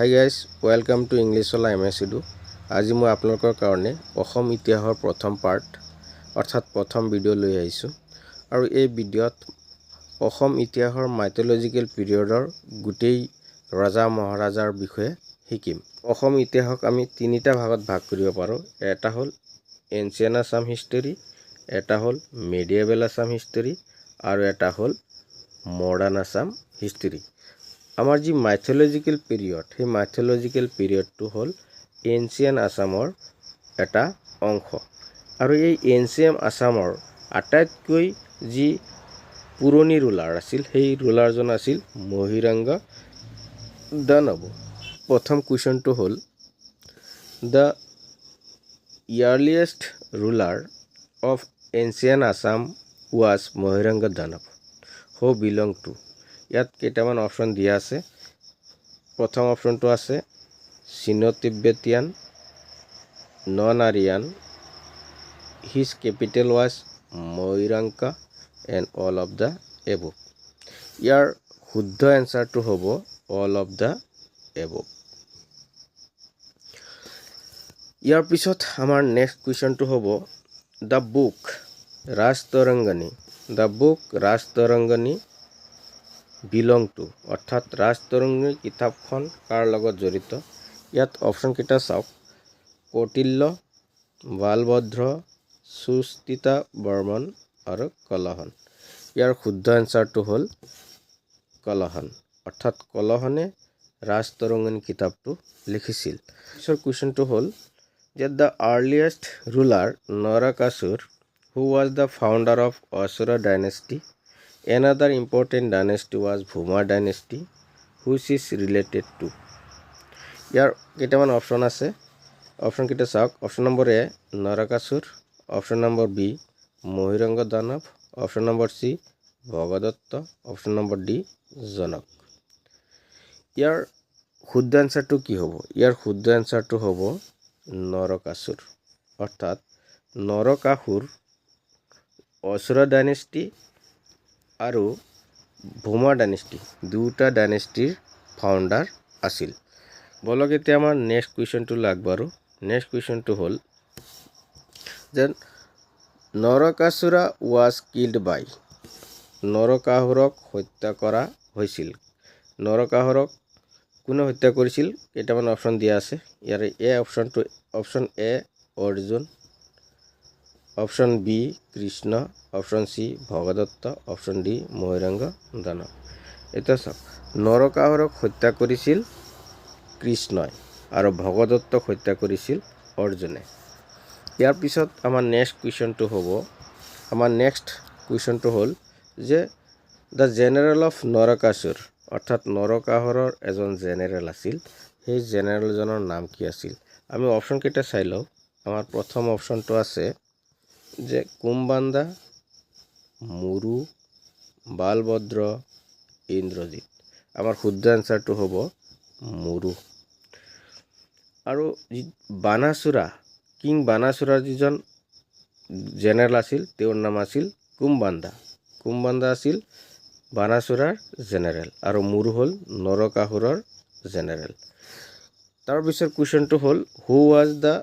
Hi guys, welcome to English Ola MSCDU. আজি মই আপোনালোকৰ কাৰণে অসম ইতিহাসৰ প্ৰথম পাৰ্ট অৰ্থাৎ প্ৰথম ভিডিও লৈ আহিছো আৰু এই ভিডিওত অসম ইতিহাসৰ মাইথোলজিক্যাল পিৰিয়ডৰ গুটেই ৰজা মহাৰাজাৰ বিষয়ে শিকিম। অসম ইতিহাসক আমি তিনিটা ভাগত ভাগ কৰিব পাৰো। এটা হ'ল এনচিয়েন্ট আসাম হিষ্টৰী, এটা হ'ল মিডিয়েভেল আসাম হিষ্টৰী আৰু এটা হ'ল মডাৰ্ণ আসাম হিষ্টৰী। আমাৰ যি মাইথোলজিক্যাল পিৰিয়ড সেই মাইথোলজিক্যাল পিৰিয়ডটো হ'ল এনচিয়েন্ট আসামৰ এটা অংশ আৰু এই এনচিয়েন্ট আসামৰ আটাইতকৈ যি পুৰণি ৰুলাৰ আছিল সেই ৰুলাৰজন আছিল মহিৰংগ দানৱ। প্ৰথম কোৱেশ্চনটো হ'ল the earliest ruler of ancient Assam was Mahiranga Danava who belong to। ইয়াত কেইটামান অপশন দিয়া আছে। প্ৰথম অপশনটো আছে সিনো-তিব্বেটিয়ান, নন-আৰিয়ান, his capital was ময়ুৰাংকা and all of the above। ইয়াৰ শুদ্ধ এনসাৰটো হ'ব all of the above। ইয়াৰ পিছত আমাৰ নেক্সট কুৱেশ্চনটো হ'ব the book ৰাজতৰংগনী। the book ৰাজতৰংগনী belong to অৰ্থাৎ ৰাজতৰংগনী কিতাপখন কাৰ লগত জড়িত। ইয়াত অপশন কেইটা চাওক, কৌটিল্য, বালভদ্ৰ, সুস্থিতা বৰ্মন আৰু কলহন। ইয়াৰ শুদ্ধ এনসাৰটো হ'ল কলহন অৰ্থাৎ কলহনে ৰাজতৰংগনী কিতাপটো লিখিছিল। পিছৰ কুৱেশ্চনটো হ'ল যে the earliest ruler Narakasur who was the founder of Asura dynasty। Another important dynasty was Bhuma dynasty which is related to। ইয়াৰ কেইটামান অপশন আছে। অপশন কেইটা চাওক, অপশন নম্বৰ এ Narakasur, option number B Mahiranga দানৱ, অপশন নম্বৰ সি ভগদত্ত, অপশন নম্বৰ ডি জনক। ইয়াৰ শুদ্ধ এনসাৰটো কি হ'ব? ইয়াৰ শুদ্ধ এনসাৰটো হ'ব নৰকাসুৰ অৰ্থাৎ নৰকাসুৰ অসুৰ ডাইনেষ্টি আৰু ভূমা ডাইনেষ্টি দুটা ডাইনেষ্টিৰ ফাউণ্ডাৰ আছিল। বলক এতিয়া আমাৰ নেক্সট কুৱেশ্চনটো আগবাঢ়ো। নেক্সট কুৱেশ্চনটো হ'ল যে নৰকাসুৰা ৱাজ কিল্ড বাই। নৰকাসুৰক হত্যা কৰা হৈছিল। নৰকাসুৰক কোনে হত্যা কৰিছিল? কেইটামান অপশন দিয়া আছে। ইয়াৰে এ অপশনটো option A Arjun, option B Krishna, option C Bhagadatta, option D Mahiranga Danava. এটা চাওক, নৰকাসুৰক হত্যা কৰিছিল কৃষ্ণই আৰু ভগদত্তক হত্যা কৰিছিল অৰ্জুনে। ইয়াৰ পিছত আমাৰ নেক্সট কুৱেশ্চনটো হ'ল যে দ্য জেনেৰেল অফ নৰকাসুৰ অৰ্থাৎ নৰকাসুৰৰ এজন জেনেৰেল আছিল। সেই জেনেৰেলজনৰ নাম কি আছিল? আমি অপশন কেইটা চাই লওঁ। আমাৰ প্ৰথম অপশনটো আছে যে কুম্বাণ্ডা, মুৰু, বালভদ্ৰ, ইন্দ্ৰজিৎ। আমাৰ শুদ্ধ এনসাৰটো হ'ব মুৰু। আৰু বানাসুৰা কিং বানাসুৰাৰ যিজন জেনেৰেল আছিল তেওঁৰ নাম আছিল কুম্বাণ্ডা। কুম্বাণ্ডা আছিল বানাসুৰাৰ জেনেৰেল আৰু মুৰু হ'ল নৰকাসুৰৰ জেনেৰেল। তাৰপিছৰ কুৱেশ্চনটো হ'ল who was the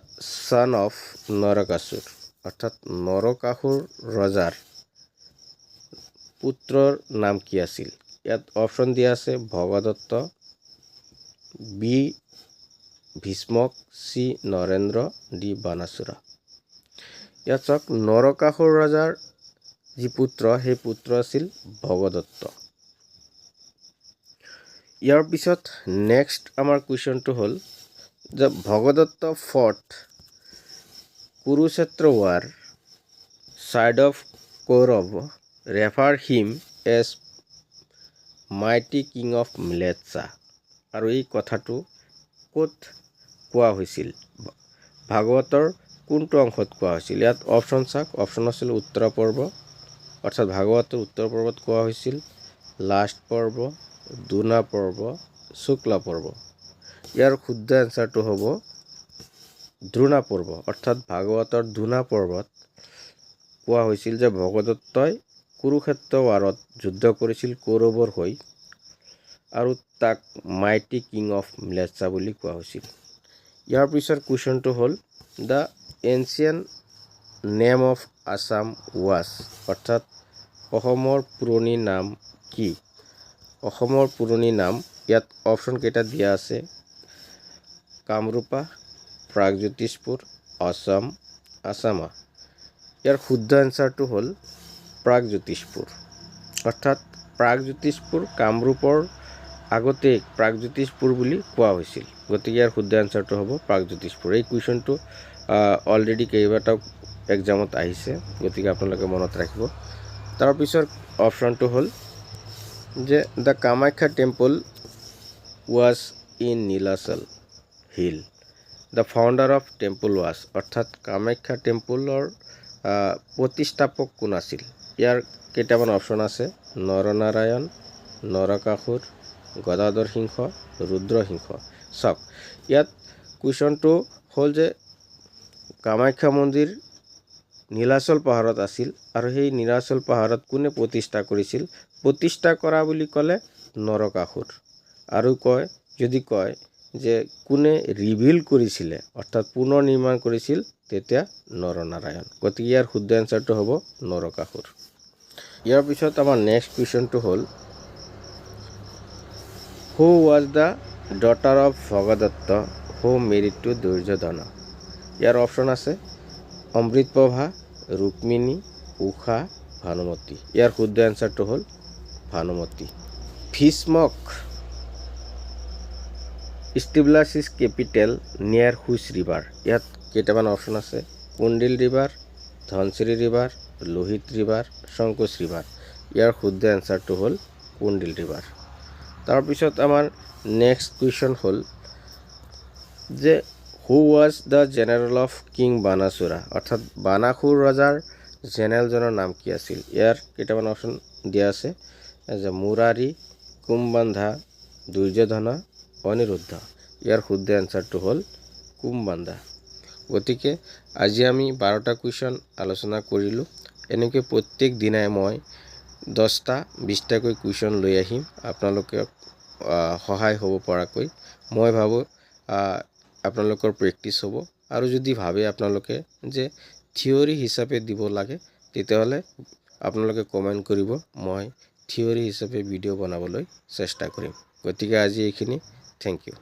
son of Narakasura অৰ্থাৎ নৰকাসুৰ ৰজাৰ পুত্ৰৰ নাম কি আছিল? ইয়াত অপশন দিয়া আছে Bhagadatta, B Bhishmaka, C Narendra, D Banasura. ইয়াত চাওক, নৰকাসুৰ ৰজাৰ যি পুত্ৰ সেই পুত্ৰ আছিল ভগদত্ত। ইয়াৰ পিছত নেক্সট আমাৰ কুৱেশ্চনটো হ'ল যে Bhagadatta fought Kurukshetra war side of Kaurava refer him as mighty king of Mlechchha. আৰু এই কথাটো ক'ত কোৱা হৈছিল? ভাগৱতৰ কোনটো অংশত কোৱা হৈছিল? ইয়াত অপশন চাওক, অপশন আছিল উত্তৰ পৰ্ব অৰ্থাৎ ভাগৱতৰ উত্তৰ পৰ্বত কোৱা হৈছিল, লাষ্ট পৰ্ব, দুনা পৰ্ব, শুক্লা পৰ্ব। ইয়াৰ শুদ্ধ এনসাৰটো হ'ব দ্ৰোণা পৰ্ব অৰ্থাৎ ভাগৱতৰ দুনা পৰ্বত কোৱা হৈছিল যে ভগদত্তই কুৰুক্ষেত্ৰ ৱাৰত যুদ্ধ কৰিছিল কৌৰৱৰ হৈ আৰু তাক মাইটি কিং অফ ম্লেচ্ছা বুলি কোৱা হৈছিল। ইয়াৰ পিছৰ কুৱেশ্যনটো হ'ল the ancient name of Assam was, অৰ্থাৎ অসমৰ পুৰণি নাম কি? অসমৰ পুৰণি নাম, ইয়াত অপশ্যন কেইটা দিয়া আছে, কামৰূপা, প্ৰাগজ্যোতিষপুৰ, অসম, আছামা। ইয়াৰ শুদ্ধ এনচাৰটো হ'ল প্ৰাগজ্যোতিষপুৰ, অৰ্থাৎ প্ৰাগজ্যোতিষপুৰ কামৰূপৰ আগতে প্ৰাগজ্যোতিষপুৰ বুলি কোৱা হৈছিল। গতিকে ইয়াৰ শুদ্ধ এনচাৰটো হ'ব প্ৰাগজ্যোতিষপুৰ। এই কুৱেশ্যনটো অলৰেডি কেইবাটাও এক্সামত আহিছে, গতিকে আপোনালোকে মনত ৰাখিব। তাৰপিছৰ অপশ্যনটো হ'ল যে the Kamakhya temple was in Nilachal hill, the founder of temple was, অৰ্থাৎ কামাখ্যা টেম্পলৰ প্ৰতিষ্ঠাপক কোন আছিল? ইয়াৰ কেইটামান অপশ্যন আছে, নৰনাৰায়ণ, নৰকাসুৰ, গদাধৰ সিংহ, ৰুদ্ৰসিংহ। চাওক, ইয়াত কুৱেশ্যনটো হ'ল যে কামাখ্যা মন্দিৰ নীলাচল পাহাৰত আছিল, আৰু সেই নীলাচল পাহাৰত কোনে প্ৰতিষ্ঠা কৰিছিল? প্ৰতিষ্ঠা কৰা বুলি ক'লে নৰকাসুৰ, আৰু যদি কয় যে কোনে ৰিভিল কৰিছিলে, অৰ্থাৎ পুনৰ নিৰ্মাণ কৰিছিল, তেতিয়া নৰনাৰায়ণ। গতিকে ইয়াৰ শুদ্ধ এনচাৰটো হ'ব নৰকাসুৰ। ইয়াৰ পিছত আমাৰ নেক্সট কুৱেশ্যনটো হ'ল who was the daughter of Bhagadatta who married to Duryodhana? ইয়াৰ অপশ্যন আছে অমৃতপ্ৰভা, ৰুক্মিণী, উষা, ভানুমতী। ইয়াৰ শুদ্ধ এনচাৰটো হ'ল Bhanumati. Bhishmaka establish his capital near which river? ইয়াত কেইটামান অপশ্যন আছে, Kundil river, Dhansiri river, Lohit river, Sankosh river. ইয়াৰ শুদ্ধ এনচাৰটো হ'ল কুণ্ডিল ৰিভাৰ। তাৰপিছত আমাৰ নেক্সট কুৱেশ্যন হ'ল যে who was the general of king Banasura, অৰ্থাৎ বানাসুৰ ৰজাৰ জেনেৰেলজনৰ নাম কি আছিল? ইয়াৰ কেইটামান অপশ্যন দিয়া আছে যে মুৰাৰী, কুমবান্ধা, দুৰ্যোধন, অনিৰুদ্ধ। ইয়াৰ শুদ্ধ এনচাৰটো হ'ল কুমবান্ধা। গতিকে আজি আমি 12টা কুৱেশ্যন আলোচনা কৰিলোঁ। এনেকৈ প্ৰত্যেক দিনাই মই 10টা 20টাকৈ কুৱেশ্যন লৈ আহিম আপোনালোকে সহায় হ'ব পৰাকৈ। মই ভাবোঁ আপোনালোকৰ প্ৰেক্টিছ হ'ব, আৰু যদি ভাবে আপোনালোকে যে থিয়ৰী হিচাপে দিব লাগে, তেতিয়াহ'লে আপোনালোকে কমেণ্ট কৰিব, মই থিয়ৰী হিচাপে ভিডিঅ' বনাবলৈ চেষ্টা কৰিম। গতিকে আজি এইখিনি, থেংক ইউ।